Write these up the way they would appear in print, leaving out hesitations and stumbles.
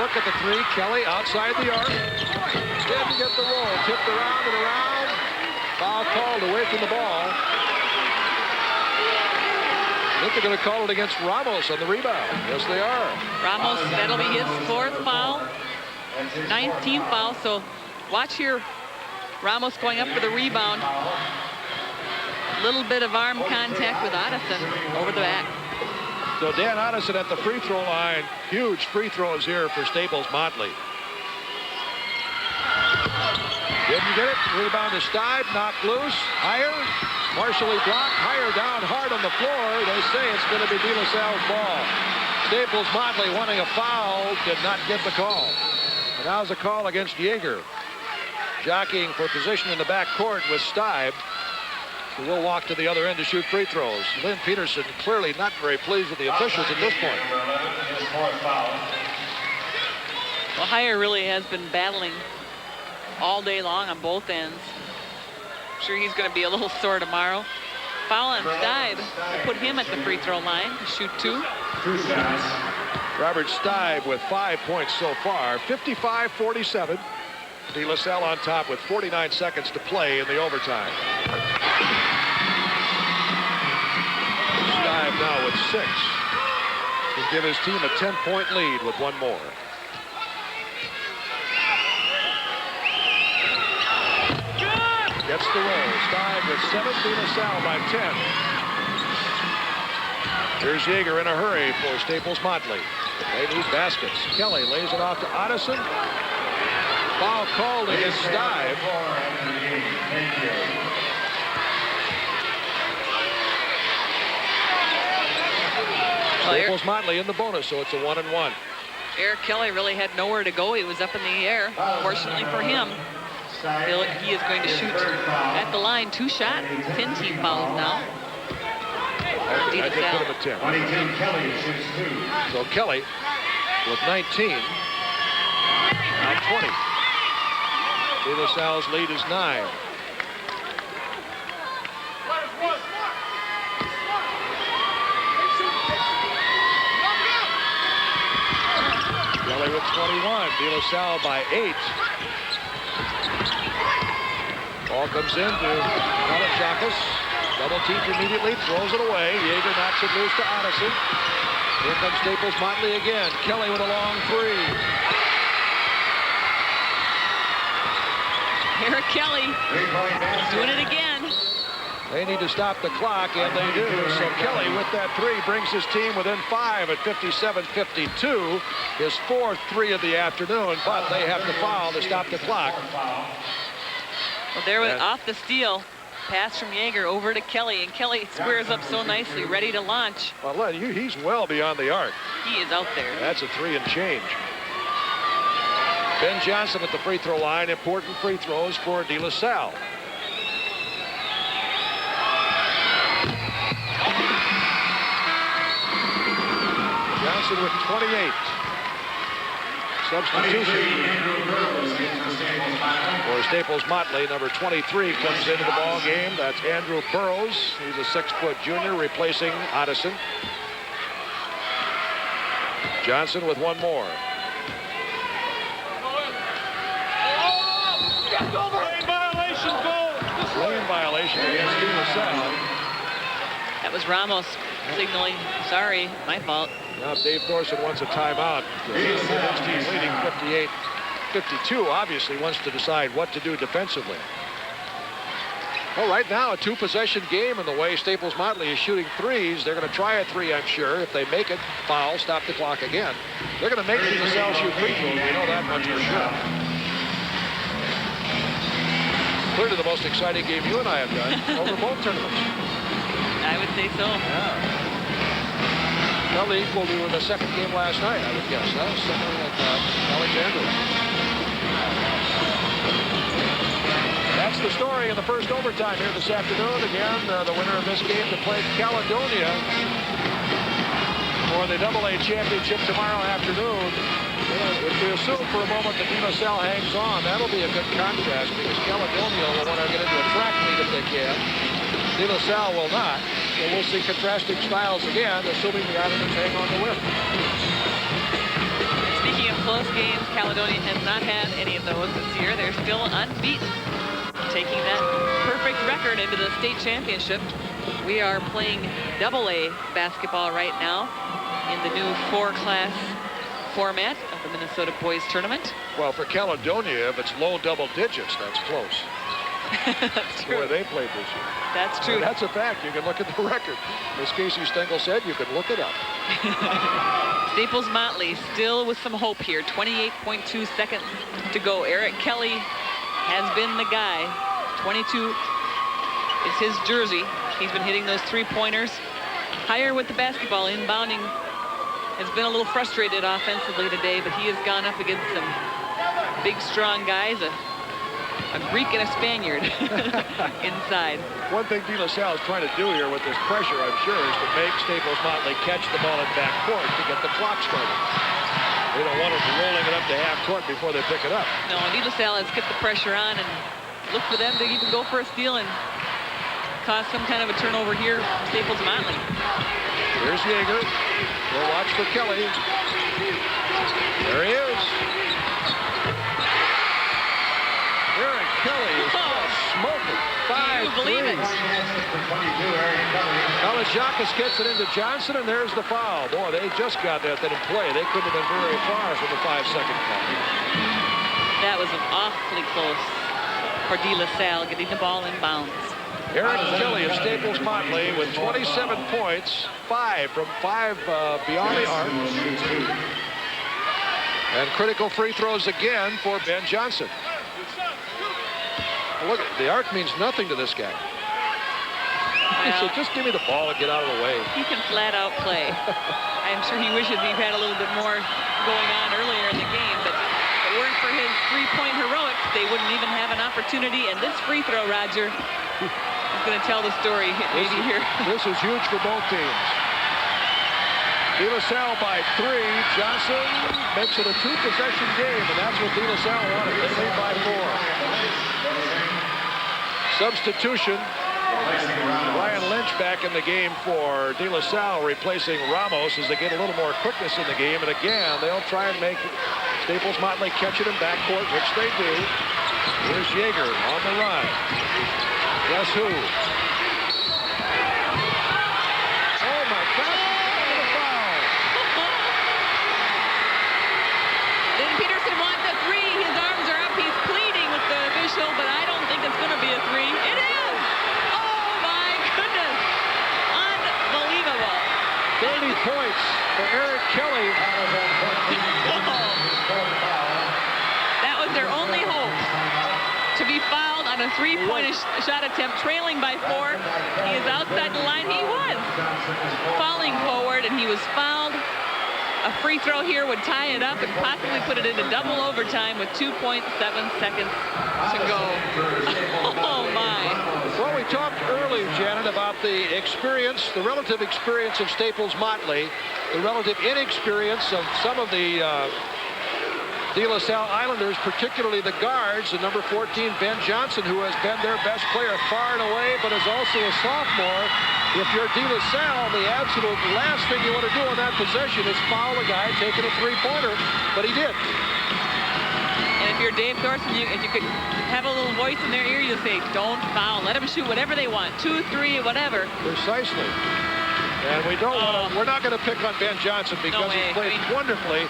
look at the three. Kelly outside the arc. Didn't get the roll. Tipped around and around. Foul called away from the ball. I think they're going to call it against Ramos on the rebound. Yes, they are. Ramos, that'll be his 4th foul. 19th foul. So watch here. Ramos going up for the rebound. Little bit of arm contact with Otteson over the back. So Dan Otteson at the free throw line. Huge free throws here for Staples-Motley. Didn't get it. Rebound to Steib. Knocked loose. Higher. Partially blocked. Higher down hard on the floor. They say it's going to be De La Salle's ball. Staples-Motley wanting a foul. Did not get the call. And now's a call against Yeager. Jockeying for position in the back court with Steib, who will walk to the other end to shoot free throws. Lynn Peterson clearly not very pleased with the officials at this point. Well, Higher really has been battling all day long on both ends. I'm sure he's going to be a little sore tomorrow. Foul on Steib to put him at the free throw line to shoot 2. 2 shots. Robert Steib with 5 points so far. 55-47. De La Salle on top with 49 seconds to play in the overtime. Steib now with 6. Can give his team a 10-point lead with one more. Gets the roll. Steib with 7. De La Salle by 10. Here's Yeager in a hurry for Staples-Motley. They need baskets. Kelly lays it off to Otteson. Foul called against Steib. Staples-Motley in the bonus, so it's a 1-and-1. Eric Kelly really had nowhere to go. He was up in the air. Fortunately for him, he is going to shoot at the line 2 shots. 10 team fouls now. I did put him at 10. Kelly shoots 2. So Kelly with 19. Now 20. De La Salle's lead is 9. Kelly with 21. De La Salle by 8. Ball comes in to Kalachakis. Double teamed immediately, throws it away. Yeager knocks it loose to Otteson. Here comes Staples-Motley again. Kelly with a long 3. Eric Kelly doing it again. They need to stop the clock, and they do. So Kelly with that 3 brings his team within 5 at 57-52. His 4th 3 of the afternoon, but they have to foul to stop the clock. Well, there was off the steal. Pass from Yeager over to Kelly, and Kelly squares up so nicely, ready to launch. Well, he's well beyond the arc. He is out there. That's a 3 and change. Ben Johnson at the free throw line. Important free throws for De La Salle. Johnson with 28. Substitution for Staples-Motley. Number 23 comes into the ball game. That's Andrew Burrows. He's a 6-foot junior replacing Otteson. Johnson with one more. Lane violation against De La Salle. That was Ramos signaling, sorry, my fault. Now Dave Thorson wants a timeout. His team leading 58-52, obviously wants to decide what to do defensively. Well, right now, a 2-possession game in the way Staples-Motley is shooting 3s. They're going to try a 3, I'm sure. If they make it, foul, stop the clock again. They're going to make De La Salle shoot free throws. We know that much for sure. Clearly the most exciting game you and I have done over both tournaments. I would say so. Yeah. Probably equal to the second game last night, I would guess. That was something like Alexandria. That's the story in the first overtime here this afternoon. Again, the winner of this game to play Caledonia for the AA championship tomorrow afternoon. If we assume for a moment that De La Salle hangs on, that'll be a good contrast because Caledonia will want to get into a track meet if they can. De La Salle will not. So we'll see contrasting styles again, assuming the Islanders hang on to win. Speaking of close games, Caledonia has not had any of those this year. They're still unbeaten, taking that perfect record into the state championship. We are playing AA basketball right now in the new 4-class format of the Minnesota Boys Tournament. Well, for Caledonia, if it's low double digits, that's close. That's true. The way they played this year. That's true. And that's a fact. You can look at the record. As Casey Stengel said, you can look it up. Staples-Motley still with some hope here. 28.2 seconds to go. Eric Kelly has been the guy. 22 is his jersey. He's been hitting those 3-pointers. Higher with the basketball, inbounding. Has been a little frustrated offensively today, but he has gone up against some big, strong guys. A Greek and a Spaniard inside. One thing De La Salle is trying to do here with this pressure, I'm sure, is to make Staples-Motley catch the ball in backcourt to get the clock started. They don't want them rolling it up to half court before they pick it up. No, De La Salle has kept the pressure on and look for them to even go for a steal and cause some kind of a turnover here. Staples-Motley. Here's Yeager. We'll watch for Kelly. There he is. Eric Kelly is just smoking. 5 believe it? Alajakis gets it into Johnson, and there's the foul. Boy, they just got that in play. They couldn't have been very far from the 5-second foul. That was awfully close for De La Salle getting the ball in bounds. Eric Kelly of Staples-Motley with 27 points, 5 from 5 beyond the arc. And critical free throws again for Ben Johnson. Look, the arc means nothing to this guy. Well, so just give me the ball and get out of the way. He can flat out play. I'm sure he wishes he had a little bit more going on earlier in the game, but if it weren't for his 3-point heroics, they wouldn't even have an opportunity. And this free throw, Roger, is going to tell the story maybe here. This is huge for both teams. De La Salle by 3. Johnson makes it a 2-possession game, and that's what De La Salle wanted. They lead by 4. Substitution. Ryan Lynch back in the game for De La Salle, replacing Ramos as they get a little more quickness in the game. And again, they'll try and make Staples-Motley catch it in backcourt, which they do. Here's Yeager on the run. Guess who? Oh, my God. The foul. Then Peterson wants a 3. His arms are up. He's pleading with the official, but I don't think it's going to be a 3. It is. Oh, my goodness. Unbelievable. 30 points for Eric Kelly. That was their only hope, to be fouled on a 3-point shot attempt, trailing by 4. He is outside the line. He was falling forward, and he was fouled. A free throw here would tie it up and possibly put it into double overtime with 2.7 seconds to go. Oh, my. Well, we talked earlier, Janet, about the experience, the relative experience of Staples-Motley, the relative inexperience of some of the De La Salle Islanders, particularly the guards, and number 14, Ben Johnson, who has been their best player far and away, but is also a sophomore. If you're De La Salle, the absolute last thing you want to do on that possession is foul a guy taking a 3-pointer, but he did. And if you're Dave Thorson, if you could have a little voice in their ear, you'll say, don't foul. Let them shoot whatever they want, 2, 3, whatever. Precisely. And we don't want to, we're not going to pick on Ben Johnson because he played wonderfully,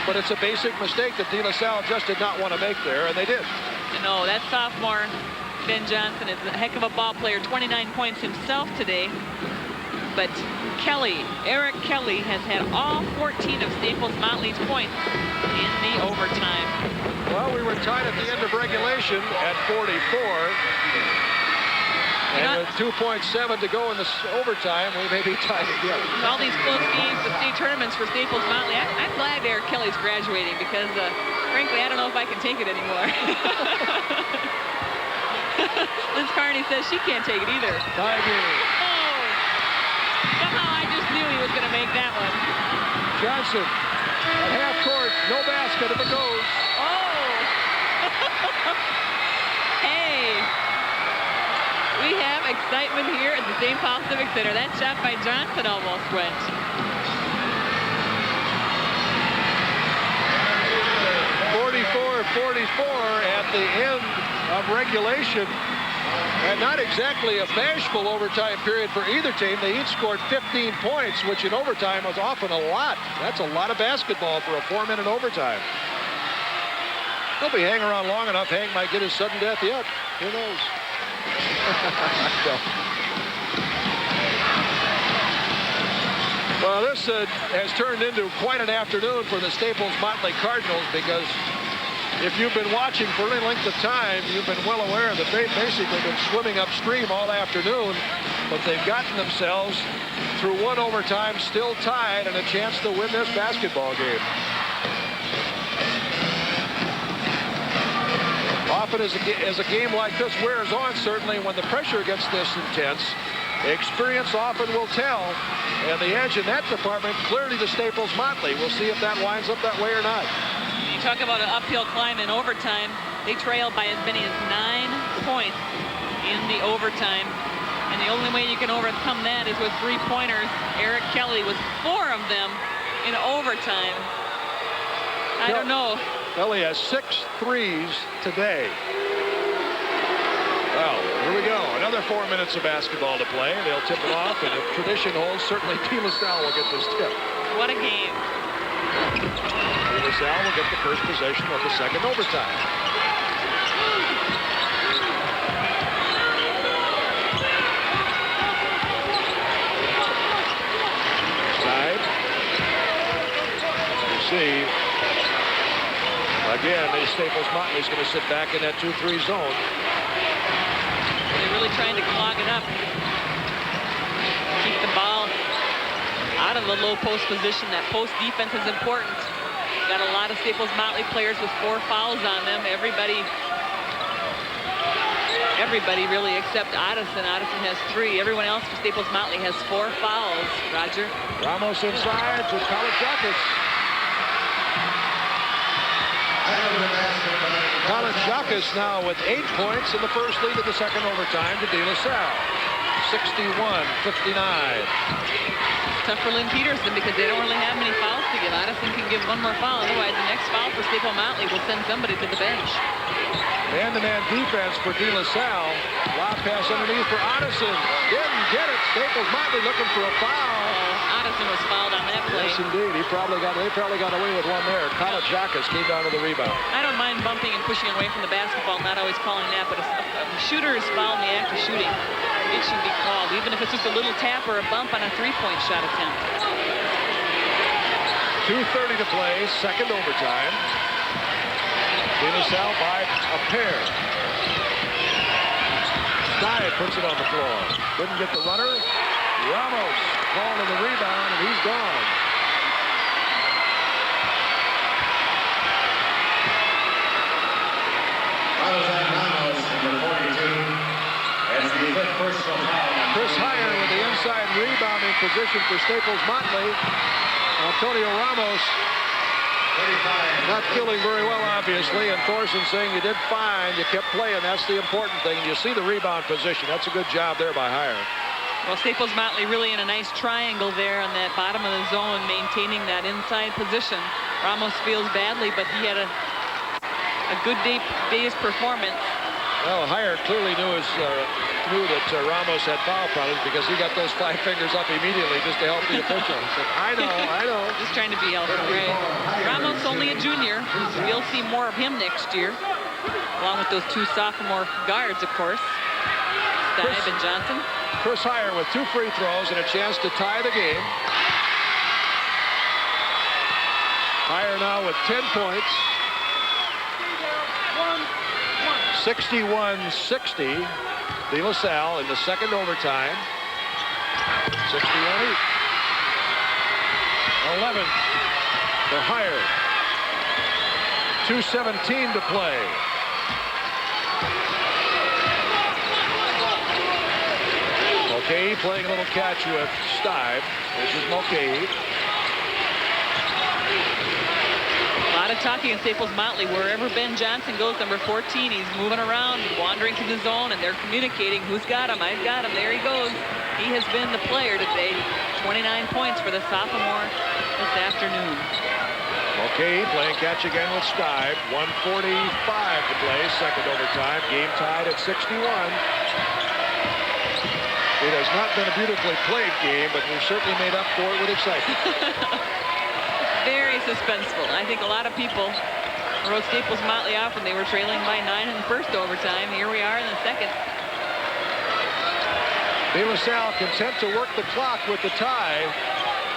but it's a basic mistake that De La Salle just did not want to make there, and they did. No, that sophomore Ben Johnson is a heck of a ball player, 29 points himself today. But Kelly, Eric Kelly, has had all 14 of Staples-Motley's points in the overtime. Well, we were tied at the end of regulation at 44. And with 2.7 to go in this overtime, we may be tied again. All these close games, the state tournaments for Staples-Motley. I'm glad Eric Kelly's graduating because, frankly, I don't know if I can take it anymore. Liz Carney says she can't take it either. Tie game. Oh! Somehow I just knew he was going to make that one. Johnson at half court, no basket if it goes. Oh! Hey! We have excitement here at the St. Paul Civic Center. That shot by Johnson almost went. the end of regulation. And not exactly a bashful overtime period for either team. They each scored 15 points, which in overtime was often a lot. That's a lot of basketball for a 4-minute overtime. He'll be hanging around long enough. Hank might get his sudden death yet. Who knows? Well, this has turned into quite an afternoon for the Staples-Motley Cardinals, because if you've been watching for any length of time, you've been well aware that they've basically been swimming upstream all afternoon, but they've gotten themselves through one overtime, still tied, and a chance to win this basketball game. Often as a game like this wears on, certainly when the pressure gets this intense, experience often will tell, and the edge in that department clearly to Staples-Motley. We'll see if that winds up that way or not. You talk about an uphill climb in overtime. They trailed by as many as 9 points in the overtime, and the only way you can overcome that is with 3-pointers. Eric Kelly was 4 of them in overtime. I don't know. Kelly has 6 threes today. Well, here we go. Another 4 minutes of basketball to play. They'll tip it off, and if tradition holds, certainly LaSalle will get this tip. What a game. LaSalle will get the first possession of the second overtime. Side. You see, again, the Staples-Motley's going to sit back in that 2-3 zone. They're really trying to clog it up. Keep the ball out of the low post position. That post defense is important. Got a lot of Staples-Motley players with 4 fouls on them. Everybody really except Addison. Addison has 3. Everyone else for Staples-Motley has 4 fouls. Roger. Ramos inside to Kalachakis. Kalachakis now with 8 points in the first lead of the second overtime to LaSalle. 61-59. Tough for Lynn Peterson because they don't really have many fouls to give. Addison can give 1 more foul. Otherwise, the next foul for Staples-Motley will send somebody to the bench. Man-to-man defense for LaSalle. Lob pass underneath for Addison. Didn't get it. Staples-Motley looking for a foul. Addison was fouled on that play. Yes, indeed. They probably got away with one there. Kalachakis came down to the rebound. I don't mind bumping and pushing away from the basketball, not always calling that, but if a shooter is fouled in the act of shooting, it should be called, even if it's just a little tap or a bump on a 3-point shot attempt. 2:30 to play, second overtime. LaSalle by a pair. Stein puts it on the floor. Didn't get the runner. Ramos called in the rebound, and he's gone. Ramos, number 42. That's the 5th personal foul. Chris Heyer with the inside rebounding position for Staples-Motley. Antonio Ramos not feeling very well, obviously, and Thorson saying you did fine, you kept playing. That's the important thing. You see the rebound position. That's a good job there by Heyer. Well, Staples-Motley really in a nice triangle there on that bottom of the zone, maintaining that inside position. Ramos feels badly, but he had a good day's performance. Well, Heyer clearly knew that Ramos had foul problems because he got those 5 fingers up immediately just to help the official. He said, I know. Just trying to be helpful, right? Ramos only a junior. We'll see more of him next year, along with those 2 sophomore guards, of course, Stibe and Johnson. Chris Heyer with 2 free throws and a chance to tie the game. Heyer now with 10 points. 61-60. LaSalle in the second overtime. 61-8. 11 for Heyer. 2:17 to play. Mulcahy playing a little catch with Stibe. This is Mulcahy. A lot of talking in Staples-Motley. Wherever Ben Johnson goes, number 14, he's moving around, wandering to the zone, and they're communicating. Who's got him? I've got him. There he goes. He has been the player today. 29 points for the sophomore this afternoon. Okay, playing catch again with Stibe. 1:45 to play, second overtime. Game tied at 61. It has not been a beautifully played game, but we've certainly made up for it with excitement. Very suspenseful. I think a lot of people wrote Staples-Motley off when they were trailing by 9 in the first overtime. Here we are in the second. LaSalle content to work the clock with the tie.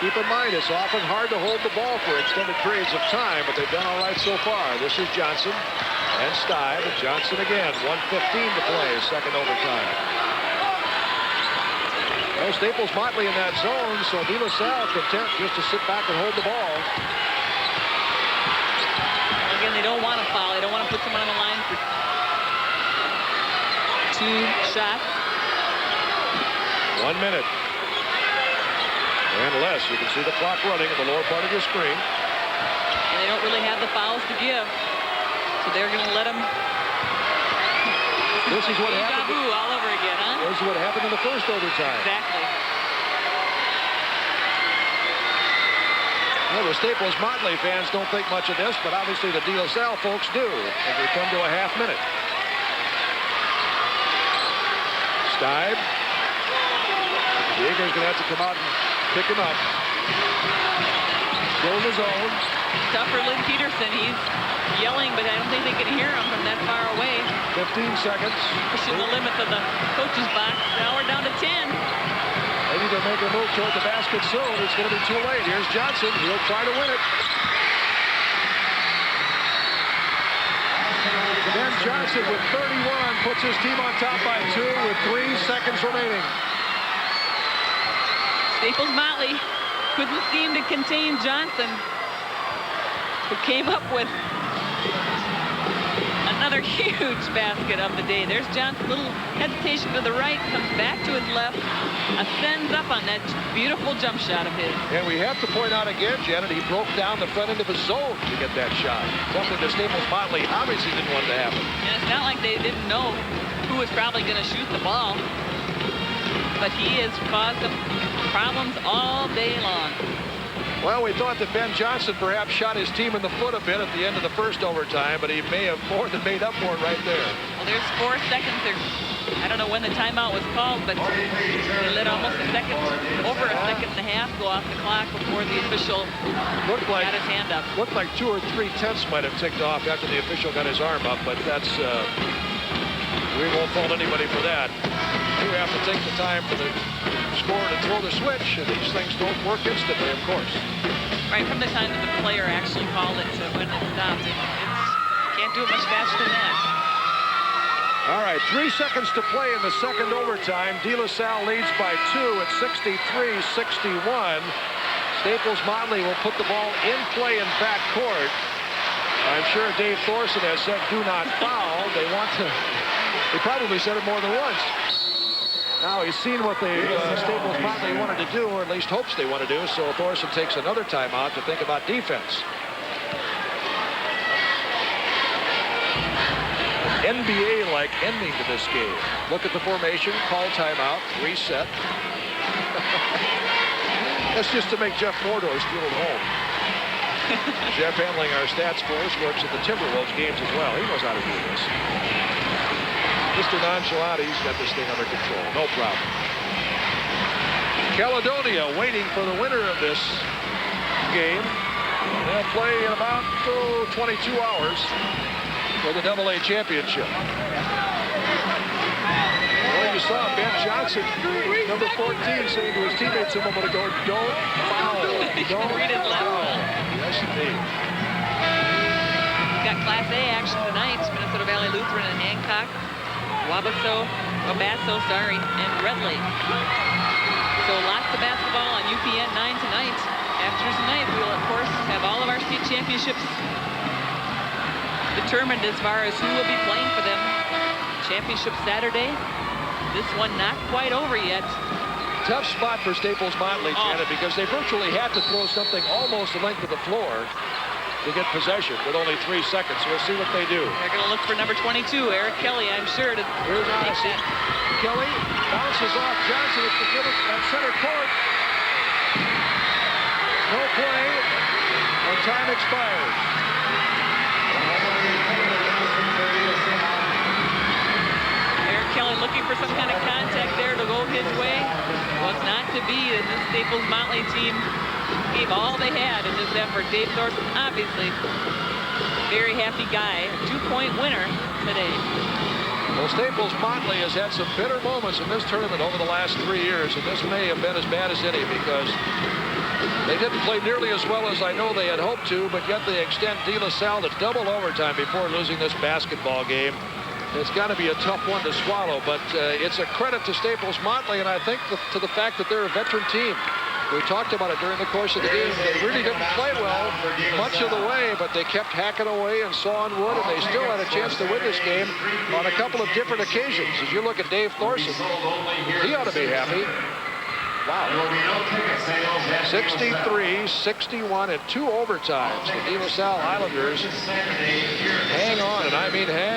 Keep in mind, it's often hard to hold the ball for extended periods of time, but they've done all right so far. This is Johnson and Stibe, and Johnson again. 1:15 to play, second overtime. Well, Staples-Motley in that zone, so LaSalle content just to sit back and hold the ball. Again, they don't want to foul. They don't want to put someone on the line for 2 shots. 1 minute. And less. You can see the clock running in the lower part of your screen. And they don't really have the fouls to give. So they're going to let them. This is what happened. All over again, huh? This is what happened in the first overtime. Exactly. Well, the Staples-Motley fans don't think much of this, but obviously the LaSalle folks do as we come to a half minute. Stibe. Jaeger's going to have to come out and pick him up. Still in the zone. Tough for Lynn Peterson. He's yelling, but I don't think they can hear him from that far away. 15 seconds. Pushing the limits of the coach's box. Now we're down to 10. They need to make a move toward the basket soon. It's going to be too late. Here's Johnson. He'll try to win it. Ben Johnson with 31 puts his team on top by 2 with 3 seconds remaining. Staples-Motley couldn't seem to contain Johnson, who came up with another huge basket of the day. There's Johnson, little hesitation to the right, comes back to his left, ascends up on that beautiful jump shot of his. And we have to point out again, Janet, he broke down the front end of his zone to get that shot. Something that Staples-Motley obviously didn't want to happen. And it's not like they didn't know who was probably going to shoot the ball, but he has caused them problems all day long. Well, we thought that Ben Johnson perhaps shot his team in the foot a bit at the end of the first overtime, but he may have more than made up for it right there. Well, there's 4 seconds. I don't know when the timeout was called, but they let almost a second, over a second and a half go off the clock before the official got his hand up. Looked like 2 or 3 tenths might have ticked off after the official got his arm up, but that's, we won't fault anybody for that. You have to take the time for the score to throw the switch, and these things don't work instantly, of course. Right from the time that the player actually called it to when it stopped, can't do it much faster than that. All right, 3 seconds to play in the second overtime. LaSalle leads by 2 at 63-61. Staples-Motley will put the ball in play in backcourt. I'm sure Dave Thorson has said, do not foul. They want to, they probably said it more than once. Now he's seen what the Staples-Motley wanted to do, or at least hopes they want to do, so Thorson takes another timeout to think about defense. NBA-like ending to this game. Look at the formation, call timeout, reset. That's just to make Jeff Mordor's feel at home. Jeff handling our stats for us, works at the Timberwolves games as well. He knows how to do this. Mr. Nonchalant, he's got this thing under control. No problem. Caledonia waiting for the winner of this game. They'll play in about 22 hours for the AA championship. Well, you saw Ben Johnson, number 14, saying to his teammates a moment ago, don't foul. Don't foul. Yes, indeed. We've got Class A action tonight. Minnesota Valley Lutheran and Hancock, Wabasso, and Red Lake. So lots of basketball on UPN 9 tonight. After tonight, we will, of course, have all of our state championships determined as far as who will be playing for them. Championship Saturday. This one not quite over yet. Tough spot for Staples-Motley, Janet, because they virtually had to throw something almost the length of the floor to get possession with only 3 seconds. We'll see what they do. They're going to look for number 22, Eric Kelly, I'm sure, to take that. Kelly bounces off Johnson at the center court. No play. And Time expires. Eric Kelly looking for some kind of contact there to go his way. Was not to be, and the Staples-Motley team gave all they had in this effort. Dave Thorson, obviously, very happy guy. 2-point winner today. Well, Staples-Motley has had some bitter moments in this tournament over the last 3 years, and this may have been as bad as any because they didn't play nearly as well as I know they had hoped to, but yet they extend LaSalle to double overtime before losing this basketball game. It's got to be a tough one to swallow, but it's a credit to Staples-Motley, and I think to the fact that they're a veteran team. We talked about it during the course of the game. They really didn't play well much of the way, but they kept hacking away and sawing wood, and they still had a chance to win this game on a couple of different occasions. As you look at Dave Thorson, he ought to be happy. Wow. 63, 61, and 2 overtimes. The LaSalle Islanders hang on, and I mean hang